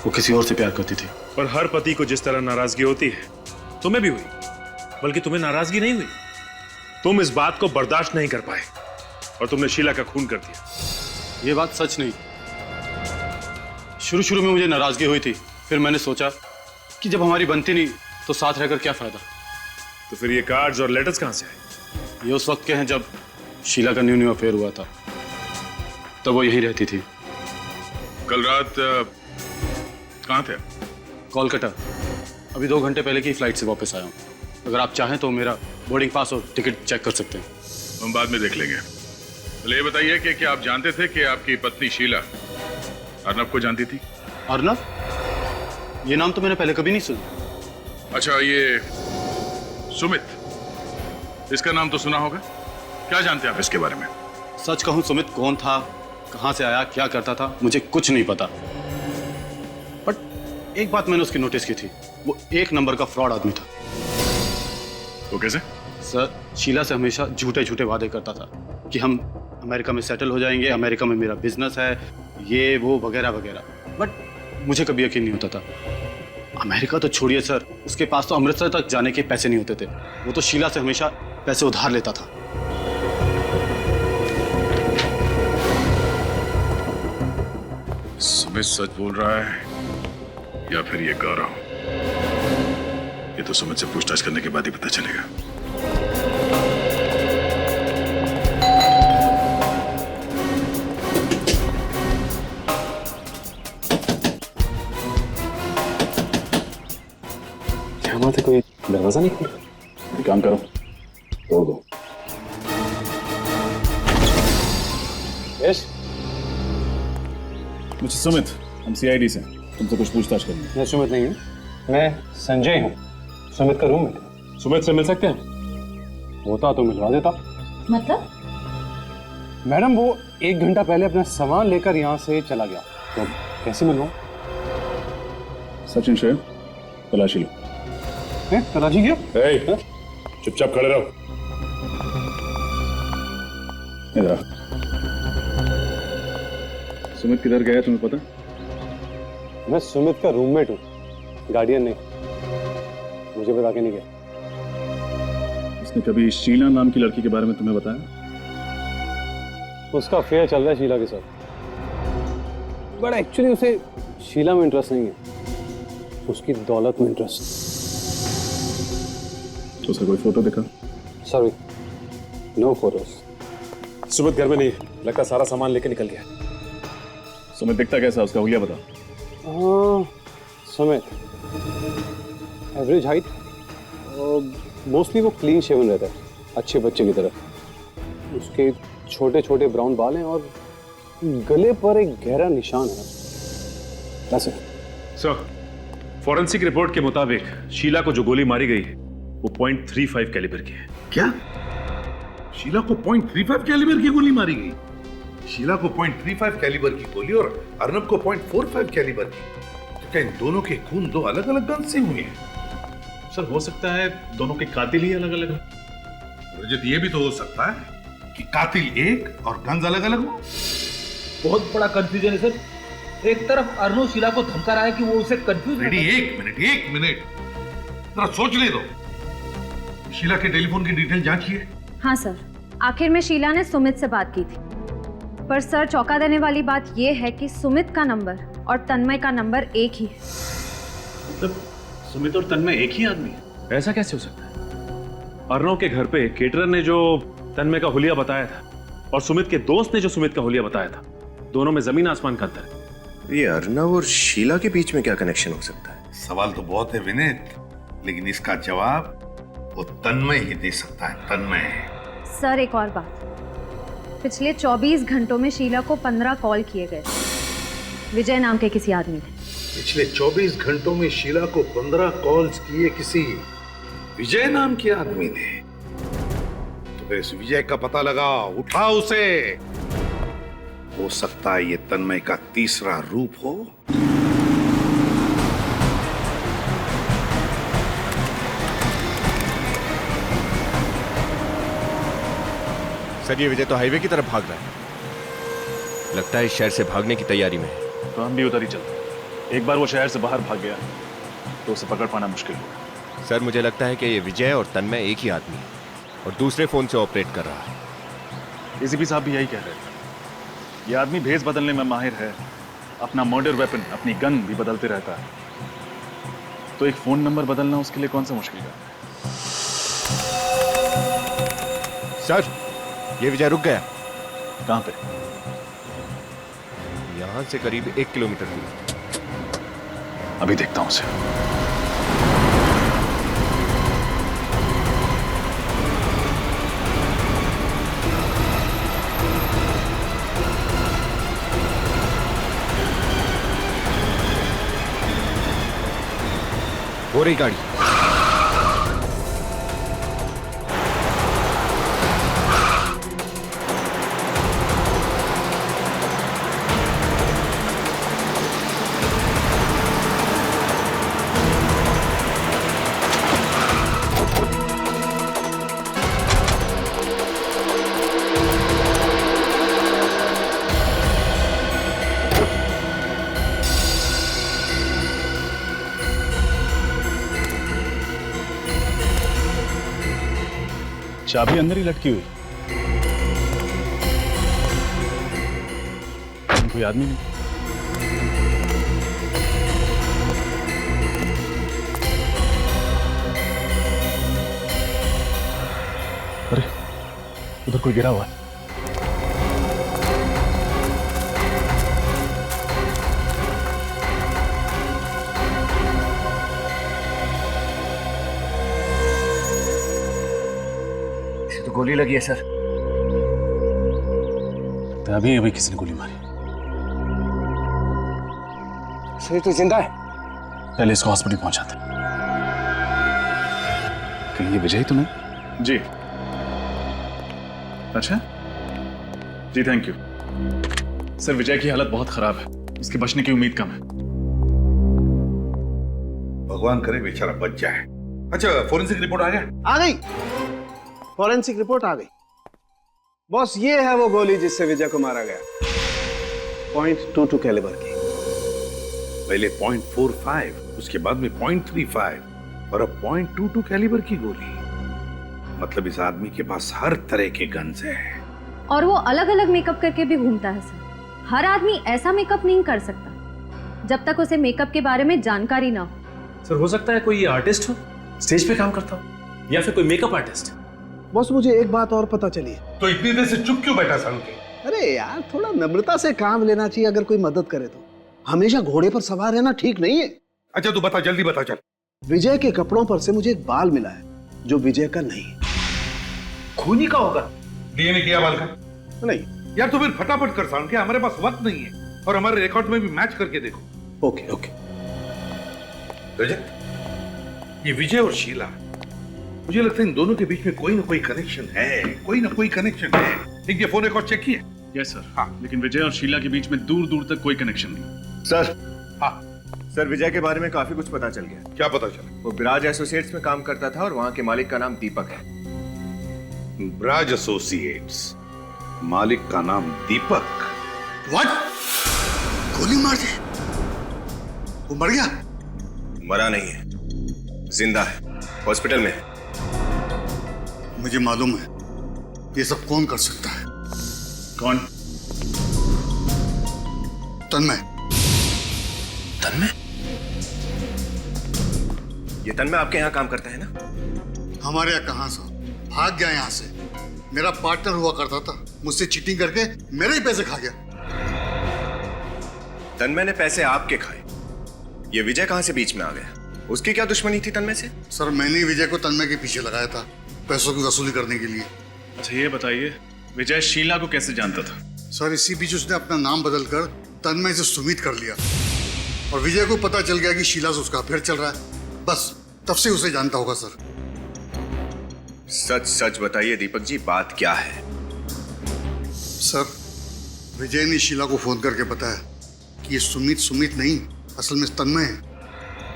Speaker 15: वो किसी और से प्यार करती थी।
Speaker 16: और हर पति को जिस तरह नाराजगी होती है, तुम्हें भी हुई, बल्कि तुम्हें नाराजगी नहीं हुई, तुम इस बात को बर्दाश्त नहीं कर पाए और तुमने शीला का खून कर दिया।
Speaker 15: ये बात सच नहीं। शुरू में मुझे नाराजगी हुई थी, फिर मैंने सोचा कि जब हमारी बनती नहीं तो साथ रहकर क्या फायदा।
Speaker 16: तो फिर ये कार्ड्स और लेटर्स कहां से आए?
Speaker 15: ये उस वक्त के हैं जब शीला का न्यू अफेयर हुआ था, तब वो यहीं रहती थी।
Speaker 9: कल रात कहाँ थे?
Speaker 15: कोलकाता। अभी 2 घंटे पहले की फ्लाइट से वापस आया हूँ। अगर आप चाहें तो मेरा बोर्डिंग पास और टिकट चेक कर सकते हैं।
Speaker 9: हम बाद में देख लेंगे। पहले ये बताइए कि क्या आप जानते थे कि आपकी पत्नी शीला अर्नब को जानती थी?
Speaker 15: अर्नब? ये नाम तो मैंने पहले कभी नहीं सुना।
Speaker 9: अच्छा, ये सुमित, इसका नाम तो सुना होगा। क्या जानते हैं आप इसके बारे में?
Speaker 15: सच कहूं, सुमित कौन था, कहां से आया, क्या करता था, मुझे कुछ नहीं पता। बट एक बात मैंने उसकी नोटिस की थी, वो 1 नंबर का फ्रॉड आदमी था।
Speaker 9: वो कैसे?
Speaker 15: सर, शीला से हमेशा झूठे झूठे वादे करता था कि हम अमेरिका में सेटल हो जाएंगे, अमेरिका में मेरा बिजनेस है, ये वो वगैरह वगैरह। बट मुझे कभी यकीन नहीं होता था। अमेरिका तो छोड़िए सर, उसके पास तो अमृतसर तक जाने के पैसे नहीं होते थे। वो तो शीला से हमेशा पैसे उधार लेता था।
Speaker 9: सुमित सच बोल रहा है या फिर ये गौरव? ये तो सुमित से पूछताछ करने के बाद ही पता चलेगा।
Speaker 15: क्या बात है, कोई दरवाजा नहीं खुला?
Speaker 2: एक काम करो, तोड़ दो।
Speaker 15: यस,
Speaker 2: मुझे सुमित, हम सीआईडी से, तुमसे कुछ पूछताछ करनी है।
Speaker 15: मैं सुमित नहीं हूँ, मैं संजय हूँ, सुमित का रूममेट। सुमित से मिल सकते हैं? होता तो मिलवा देता।
Speaker 17: मतलब?
Speaker 15: मैडम, वो 1 घंटा पहले अपना सामान लेकर यहाँ से चला गया, तो कैसे मिलवाऊं?
Speaker 2: सचिन शेर, तलाशी लो।
Speaker 15: तलाशी क्यों?
Speaker 2: चुपचाप खड़े रहो। इधर। सुमित किधर गया तुम्हें पता?
Speaker 15: मैं सुमित का रूममेट हूँ, गार्डियन नहीं। मुझे बता के नहीं गया।
Speaker 2: उसने कभी शीला नाम की लड़की के बारे में तुम्हें बताया?
Speaker 15: उसका अफेयर चल रहा है शीला के साथ, बट एक्चुअली उसे शीला में इंटरेस्ट नहीं है, उसकी दौलत में इंटरेस्ट।
Speaker 2: तो उसका कोई फोटो दिखा?
Speaker 15: Sorry, no photos. सुमित घर में नहीं है, लगता सारा सामान लेके निकल गया।
Speaker 2: सुमित दिखता कैसा, उसका हुलिया बता।
Speaker 15: सुमित एवरेज हाइट, मोस्टली वो क्लीन शेवन रहता है, अच्छे बच्चे की तरह। उसके छोटे छोटे ब्राउन बाल हैं और गले पर एक गहरा निशान है। ऐसे
Speaker 16: सर, फॉरेंसिक रिपोर्ट के मुताबिक शीला को जो गोली मारी गई वो .35 कैलिबर की है।
Speaker 8: क्या? शीला को .35 कैलिबर की गोली मारी गई? शीला को .35 कैलिबर की गोली और अर्नब को .45 कैलिबर की? तो क्या इन दोनों के खून 2 अलग अलग गन से हुए हैं?
Speaker 2: सर, हो सकता है दोनों के कातिल ही अलग अलग हो।
Speaker 8: रजत, ये भी तो हो सकता है कि कातिल एक और गन्स अलग अलग हो।
Speaker 10: बहुत बड़ा कंफ्यूजन है सर। एक तरफ अर्नब शीला को धमका रहा है कि वो उसे कंफ्यूज।
Speaker 8: एक मिनट जरा सोचने दो। शीला के टेलीफोन की डिटेल जांचिए।
Speaker 18: हाँ सर, आखिर में शीला ने सुमित से बात की थी, पर सर चौंका देने वाली बात यह है कि सुमित का नंबर और तन्मय का नंबर एक ही है।
Speaker 2: मतलब सुमित और तन्मय एक ही आदमी है?
Speaker 16: ऐसा कैसे हो सकता है? अर्नव के घर पे केटरर ने जो तन्मय का हुलिया बताया था और सुमित के दोस्त ने जो सुमित का हुलिया बताया था, दोनों में जमीन आसमान का अंतर है।
Speaker 3: ये अर्नव और शीला के बीच में क्या कनेक्शन हो सकता है?
Speaker 8: सवाल तो बहुत है विनीत, लेकिन इसका जवाब वो तन्मय ही दे सकता है। तन्मय।
Speaker 18: सर, एक और बात, पिछले 24 घंटों में शीला को 15 कॉल किए गए, विजय नाम के किसी आदमी ने।
Speaker 8: पिछले 24 घंटों में शीला को 15 कॉल्स किए किसी विजय नाम के आदमी ने? तो फिर इस विजय का पता लगा, उठा उसे। हो सकता है ये तन्मय का तीसरा रूप हो।
Speaker 3: सर, ये विजय तो हाईवे की तरफ भाग रहा है। लगता है इस शहर से भागने की तैयारी में है।
Speaker 2: तो हम भी उधर ही चलते हैं। एक बार वो शहर से बाहर भाग गया तो उसे पकड़ पाना मुश्किल होगा।
Speaker 3: सर, मुझे लगता है कि ये विजय और तन्मय एक ही आदमी है और दूसरे फोन से ऑपरेट कर रहा है।
Speaker 2: एसीपी साहब भी यही कह रहे थे। ये आदमी भेस बदलने में माहिर है, अपना मर्डर वेपन, अपनी गन भी बदलते रहता है, तो एक फोन नंबर बदलना उसके लिए कौन सा मुश्किल है?
Speaker 11: सर, ये विजय रुक गया।
Speaker 2: कहाँ पे?
Speaker 11: यहाँ से करीब 1 किलोमीटर दूर।
Speaker 2: अभी देखता हूँ उसे।
Speaker 11: हो रही गाड़ी।
Speaker 2: चाबी अंदर ही लटकी हुई। कोई आदमी नहीं। अरे उधर कोई गिरा हुआ है।
Speaker 3: गोली लगी है सर।
Speaker 2: तो अभी अभी किसी ने गोली मारी।
Speaker 13: सर तो जिंदा है।
Speaker 2: पहले इसको हॉस्पिटल पहुंचाते। कहीं ये विजय तो नहीं? जी। अच्छा जी, थैंक यू सर। विजय की हालत बहुत खराब है, उसके बचने की उम्मीद कम है।
Speaker 8: भगवान करे बेचारा बच जाए। अच्छा, फोरेंसिक रिपोर्ट आ गया?
Speaker 13: आ गई, फॉरेंसिक रिपोर्ट आ गई। बॉस, ये है वो गोली जिससे विजय को मारा गया। .22 कैलिबर की।
Speaker 8: पहले .45, उसके बाद में .35 और अब .22 कैलिबर की गोली। मतलब इस आदमी के पास हर तरह के गन्स हैं।
Speaker 18: और वो अलग अलग मेकअप करके भी घूमता है सर। हर आदमी ऐसा मेकअप नहीं कर सकता जब तक उसे मेकअप के बारे में जानकारी ना हो।
Speaker 16: सर, हो सकता है कोई आर्टिस्ट हो, स्टेज पे काम करता हो, या फिर कोई मेकअप आर्टिस्ट।
Speaker 13: बॉस, मुझे एक बात और पता चली।
Speaker 8: तो इतनी देर से चुप क्यों बैठा सालू के?
Speaker 13: अरे यार, थोड़ा नम्रता से काम लेना चाहिए अगर कोई मदद करे तो। हमेशा घोड़े पर सवार रहना ठीक नहीं है।
Speaker 8: अच्छा तू बता, जल्दी बता चल।
Speaker 13: विजय के कपड़ों पर से मुझे एक बाल मिला है जो विजय का नहीं।
Speaker 8: खूनी का होगा। डीएनए किया बाल का?
Speaker 13: नहीं
Speaker 8: यार, तो फिर फटाफट कर सालू के, हमारे पास वक्त नहीं है और हमारे रिकॉर्ड में भी मैच करके देखो।
Speaker 13: Okay okay.
Speaker 8: रजत, ये विजय और शीला, मुझे लगता है इन दोनों के बीच में कोई ना कोई कनेक्शन है, कोई ना कोई कनेक्शन है। इनके फोन रिकॉर्ड चेक किए?
Speaker 2: Yes sir. हाँ, लेकिन विजय और शीला के बीच में दूर दूर तक कोई कनेक्शन नहीं।
Speaker 3: सर।
Speaker 8: हाँ
Speaker 3: सर, विजय के बारे में काफी कुछ पता चल गया।
Speaker 8: क्या पता चला?
Speaker 3: वो ब्राज एसोसिएट्स में काम करता था और वहां के मालिक का नाम दीपक है।
Speaker 8: ब्राज एसोसिएट्स, मालिक का नाम दीपक। व्हाट? गोली मार दी? वो मर गया?
Speaker 3: मरा नहीं है, जिंदा है, हॉस्पिटल में है।
Speaker 8: मुझे मालूम है ये सब कौन कर सकता है।
Speaker 2: कौन?
Speaker 8: तन्मय।
Speaker 3: तन्मय? ये तन्मय आपके यहाँ काम करता है ना?
Speaker 8: हमारे यहाँ कहां से, भाग गया यहाँ से। मेरा पार्टनर हुआ करता था, मुझसे चीटिंग करके मेरे ही पैसे खा गया।
Speaker 3: तन्मय ने पैसे आपके खाए, ये विजय कहां से बीच में आ गया? उसकी क्या दुश्मनी थी तन्मय से?
Speaker 8: सर, मैंने ही विजय को तन्मय के पीछे लगाया था, पैसों की वसूली करने के लिए।
Speaker 2: अच्छा ये बताइए, विजय शीला को कैसे जानता था?
Speaker 8: सर, इसी बीच उसने अपना नाम बदलकर तन्मय से सुमित कर लिया और विजय को पता चल गया कि शीला से उसका अफेयर चल रहा है। बस तब से उसे जानता होगा। सर
Speaker 3: सच सच बताइए दीपक जी, बात क्या है?
Speaker 8: सर, विजय ने शीला को फोन करके बताया कि ये सुमित नहीं, असल में तन्मय है।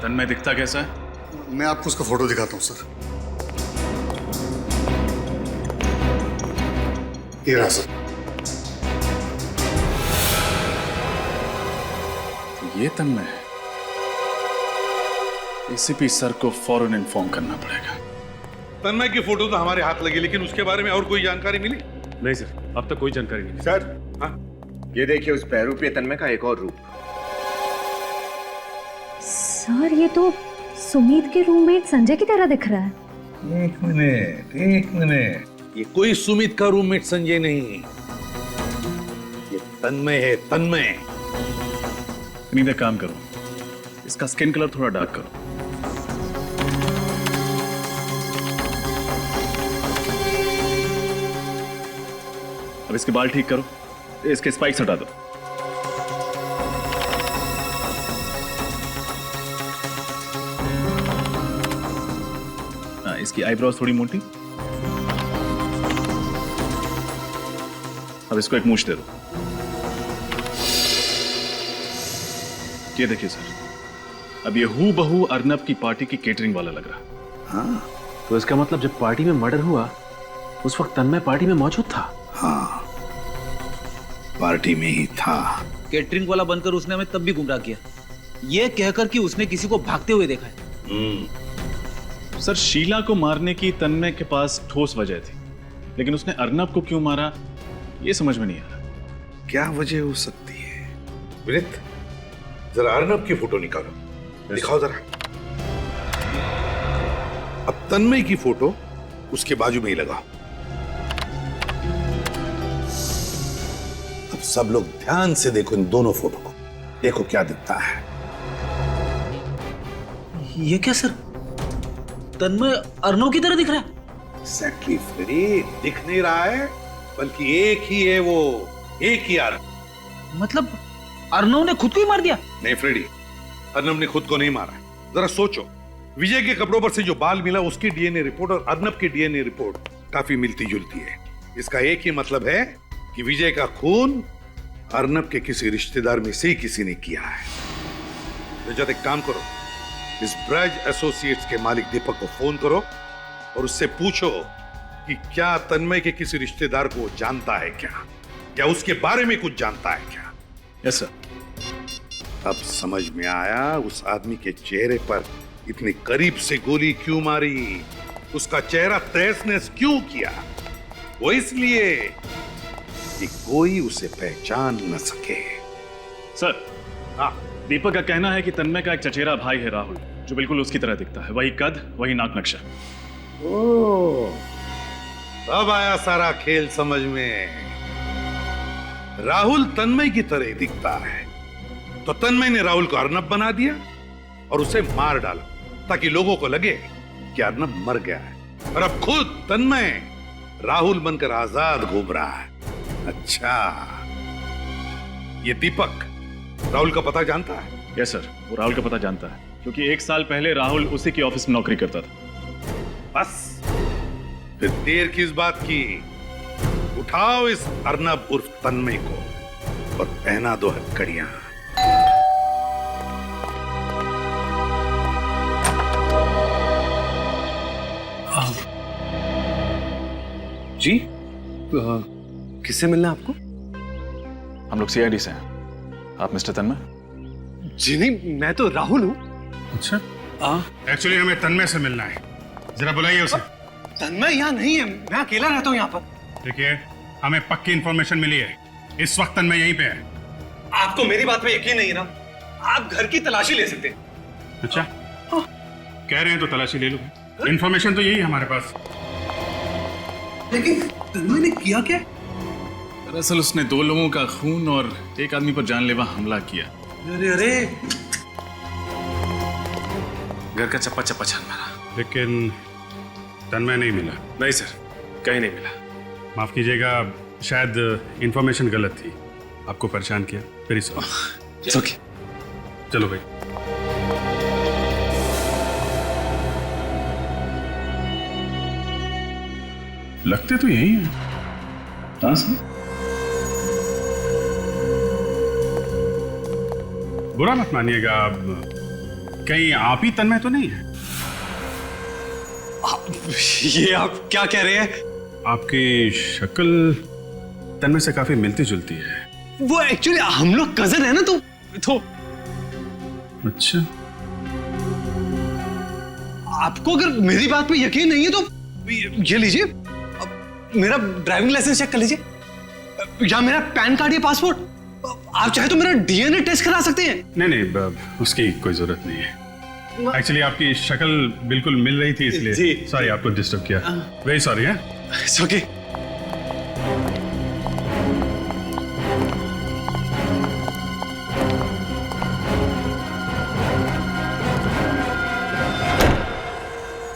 Speaker 2: तन्मय दिखता कैसा है?
Speaker 8: मैं आपको उसका फोटो दिखाता हूँ सर। ये रहा सर।
Speaker 2: ये तन्मय है। एसीपी सर को फौरन इन्फॉर्म करना पड़ेगा।
Speaker 8: तन्मय की फोटो तो हमारे हाथ लगी, लेकिन उसके बारे में और कोई जानकारी मिली?
Speaker 16: नहीं सर, अब तक कोई जानकारी नहीं।
Speaker 3: सर, हाँ, ये देखिए उस बहरूपीय तन्मय का एक और रूप।
Speaker 18: सर, ये तो सुमित के रूममेट संजय की तरह दिख रहा है।
Speaker 8: एक मिनट। ये कोई सुमित का रूममेट संजय नहीं, ये तन्मय है, तन्मय।
Speaker 2: नहीं, काम करो, इसका स्किन कलर थोड़ा डार्क करो। अब इसके बाल ठीक करो, इसके स्पाइक्स हटा दो। हाँ, इसकी आईब्रोज थोड़ी मोटी। अब इसको एक मूंछ दे दो। ये देखिए सर, अब ये हूबहू अर्नब की पार्टी की केटरिंग वाला लग रहा।
Speaker 16: हाँ, तो इसका मतलब जब पार्टी में मर्डर हुआ उस वक्त तन्मय पार्टी में मौजूद था।
Speaker 8: हाँ, पार्टी में ही था।
Speaker 10: केटरिंग वाला बनकर उसने हमें तब भी गुमराह किया, ये कहकर कि उसने किसी को भागते हुए देखा है।
Speaker 2: सर, शीला को मारने की तन्मय के पास ठोस वजह थी, लेकिन उसने अर्नब को क्यों मारा ये समझ में नहीं आ रहा।
Speaker 8: क्या वजह हो सकती है? विनीत, जरा अर्नब की फोटो निकालो, दिखाओ जरा। अब तन्मय की फोटो उसके बाजू में ही लगाओ। अब सब लोग ध्यान से देखो इन दोनों फोटो को, देखो क्या दिखता है।
Speaker 10: ये क्या सर, तन्मय अर्नव की तरह दिख रहा है?
Speaker 8: Exactly, फ्रेडी, दिख नहीं रहा है, बल्कि एक ही है वो, एक ही अर्नव।
Speaker 10: मतलब अर्नव ने खुद को ही मार दिया?
Speaker 8: नहीं फ्रेडी, अर्नव ने खुद को नहीं मारा। जरा सोचो, विजय के कपड़ों पर से जो बाल मिला उसकी डीएनए रिपोर्ट और अर्नब की डीएनए रिपोर्ट काफी मिलती जुलती है। इसका एक ही मतलब है कि विजय का खून अर्नब के किसी रिश्तेदार में से ही किसी ने किया है। तो जब एक काम करो, इस ब्रज एसोसिएट्स के मालिक दीपक को फोन करो और उससे पूछो कि क्या तन्मय के किसी रिश्तेदार को जानता है क्या उसके बारे में कुछ जानता है क्या?
Speaker 2: Yes sir.
Speaker 8: अब समझ में आया उस आदमी के चेहरे पर इतनी करीब से गोली क्यों मारी, उसका चेहरा तहस नहस क्यों किया। वो इसलिए कि कोई उसे पहचान न सके।
Speaker 2: सर, हाँ, दीपक का कहना है कि तन्मय का एक चचेरा भाई है राहुल, जो बिल्कुल उसकी तरह दिखता है, वही कद, वही नाक नक्शा।
Speaker 8: ओह, अब आया सारा खेल समझ में। राहुल तन्मय की तरह दिखता है, तो तन्मय ने राहुल को अर्नब बना दिया और उसे मार डाला ताकि लोगों को लगे कि अर्नब मर गया है, और अब खुद तन्मय राहुल बनकर आजाद घूम रहा है। अच्छा, ये दीपक राहुल का पता जानता है?
Speaker 2: यस सर, वो राहुल का पता जानता है, क्योंकि 1 साल पहले राहुल उसी की ऑफिस में नौकरी करता था।
Speaker 8: बस फिर देर किस बात की, उठाओ इस अर्नब उर्फ तन्मय को और पहना दो हथकड़ियां।
Speaker 12: जी, किससे मिलना है आपको?
Speaker 2: हम लोग सीआईडी से हैं। आप मिस्टर तन्मय?
Speaker 12: जी नहीं, मैं तो राहुल हूँ।
Speaker 9: अच्छा, एक्चुअली हमें तन्मय से मिलना है, जरा बुलाइए उसे।
Speaker 12: तन्मय यहाँ नहीं है, मैं अकेला रहता हूँ यहाँ पर।
Speaker 9: देखिए, हमें पक्की इंफॉर्मेशन मिली है, इस वक्त तन्मय यहीं पे है।
Speaker 12: आपको मेरी बात पे यकीन नहीं है ना? आप घर की तलाशी ले सकते हैं।
Speaker 9: अच्छा, कह रहे हैं तो तलाशी ले लो। इंफॉर्मेशन तो यही है हमारे पास।
Speaker 12: लेकिन तन्मय ने किया क्या?
Speaker 2: दरअसल उसने 2 लोगों का खून और एक आदमी पर जानलेवा हमला किया।
Speaker 12: अरे अरे,
Speaker 16: घर का चप्पा चप्पा छान मारा,
Speaker 9: लेकिन तन्मय नहीं मिला।
Speaker 16: नहीं सर, कहीं नहीं मिला।
Speaker 9: माफ कीजिएगा, शायद इंफॉर्मेशन गलत थी, आपको परेशान किया, फिर इस
Speaker 16: ओके,
Speaker 9: चलो भाई। लगते तो यही है। हाँ सर, बुरा मत मानिएगा, कहीं आप ही तन्मय तो नहीं है?
Speaker 12: ये आप क्या कह रहे हैं?
Speaker 9: आपकी शक्ल तन्मय से काफी मिलती जुलती है।
Speaker 12: वो एक्चुअली हम लोग कजन है ना, तो
Speaker 9: अच्छा,
Speaker 12: आपको अगर मेरी बात पे यकीन नहीं है तो ये लीजिए, मेरा ड्राइविंग लाइसेंस चेक कर लीजिए, या मेरा पैन कार्ड या पासपोर्ट। आप चाहे तो मेरा डीएनए टेस्ट करा सकते हैं।
Speaker 9: नहीं, उसकी कोई जरूरत नहीं है। एक्चुअली आपकी शक्ल बिल्कुल मिल रही थी, इसलिए सॉरी आपको डिस्टर्ब किया। वेरी सॉरी है।
Speaker 15: It's okay.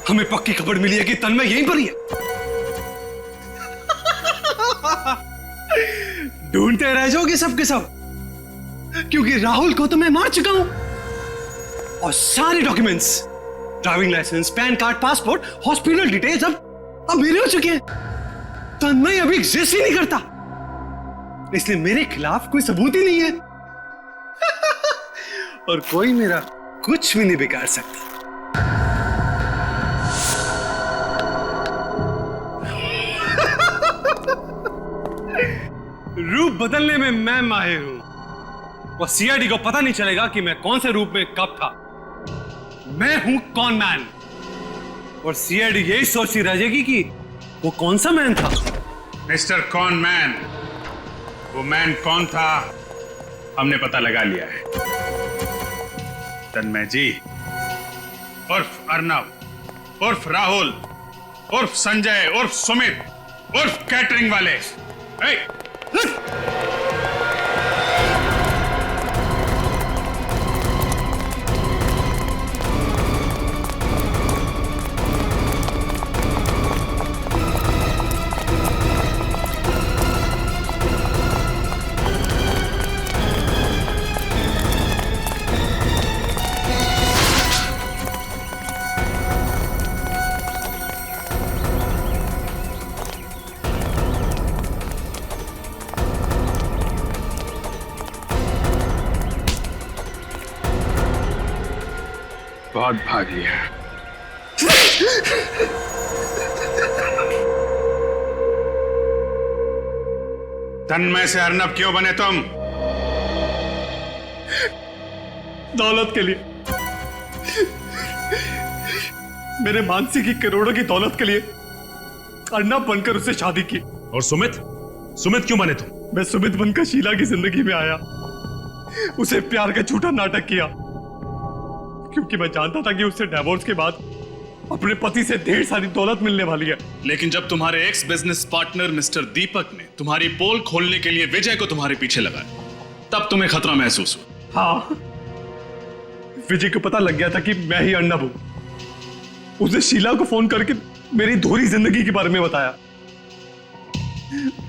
Speaker 12: हमें पक्की खबर मिली है कि तन्मय यहीं पर ही है। ढूंढते रह जाओगे सब के सब, क्योंकि राहुल को तो मैं मार चुका हूं और सारे documents, driving licence, PAN card, passport, hospital details अब मेरे हो चुके हैं। तन्मय अभी एग्जिस्ट ही नहीं करता, इसलिए मेरे खिलाफ कोई सबूत ही नहीं है। और कोई मेरा कुछ भी नहीं बिगाड़ सकता। रूप बदलने में मैं माहिर हूं और सीआईडी को पता नहीं चलेगा कि मैं कौन से रूप में कब था। मैं हूं कॉन मैन और सीआईडी यही सोचती रह जाएगी कि वो कौन सा मैन था।
Speaker 9: मिस्टर कॉन मैन, वो मैन कौन था हमने पता लगा लिया है। तन्मय जी उर्फ अर्नव उर्फ राहुल उर्फ संजय उर्फ सुमित उर्फ कैटरिंग वाले। बहुत भाग लिया। तन्मय से अर्नब क्यों बने तुम?
Speaker 12: दौलत के लिए, मेरे मानसी की करोड़ों की दौलत के लिए अर्नब बनकर उससे शादी की।
Speaker 16: और सुमित क्यों बने तुम?
Speaker 12: मैं सुमित बनकर शीला की जिंदगी में आया, उसे प्यार का झूठा नाटक किया, क्योंकि मैं जानता था कि उससे डिवोर्स के बाद अपने पति से ढेर सारी दौलत मिलने वाली है।
Speaker 2: लेकिन जब तुम्हारे एक्स बिजनेस पार्टनर मिस्टर दीपक ने तुम्हारी पोल खोलने के लिए विजय को तुम्हारे पीछे लगाया, तब तुम्हें खतरा महसूस हुआ।
Speaker 12: हाँ, विजय को पता लग गया था कि मैं ही अर्नब हूं। उसने शीला को फोन करके मेरी धूरी जिंदगी के बारे में बताया।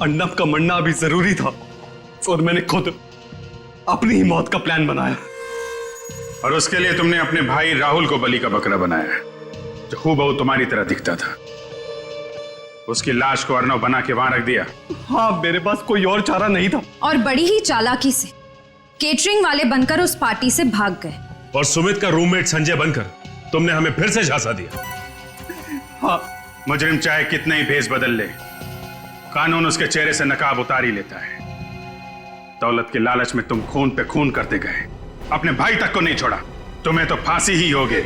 Speaker 12: अर्नब का मरना अभी जरूरी था और मैंने खुद अपनी ही मौत का प्लान बनाया।
Speaker 9: और उसके लिए तुमने अपने भाई राहुल को बलि का बकरा बनाया, जो हूबहू तुम्हारी तरह दिखता था। उसकी लाश को अर्नव बना के वहां रख दिया।
Speaker 12: हाँ, मेरे पास कोई और चारा नहीं था।
Speaker 18: और बड़ी ही चालाकी से केटरिंग वाले बनकर उस पार्टी से भाग गए।
Speaker 16: और सुमित का रूममेट संजय बनकर तुमने हमें फिर से झांसा दिया।
Speaker 9: हाँ, मुजरिम चाहे कितने ही भेष बदल ले, कानून उसके चेहरे से नकाब उतार ही लेता है। दौलत के लालच में तुम खून पे खून करते गए, अपने भाई तक को नहीं छोड़ा। तुम्हें तो फांसी ही होगे।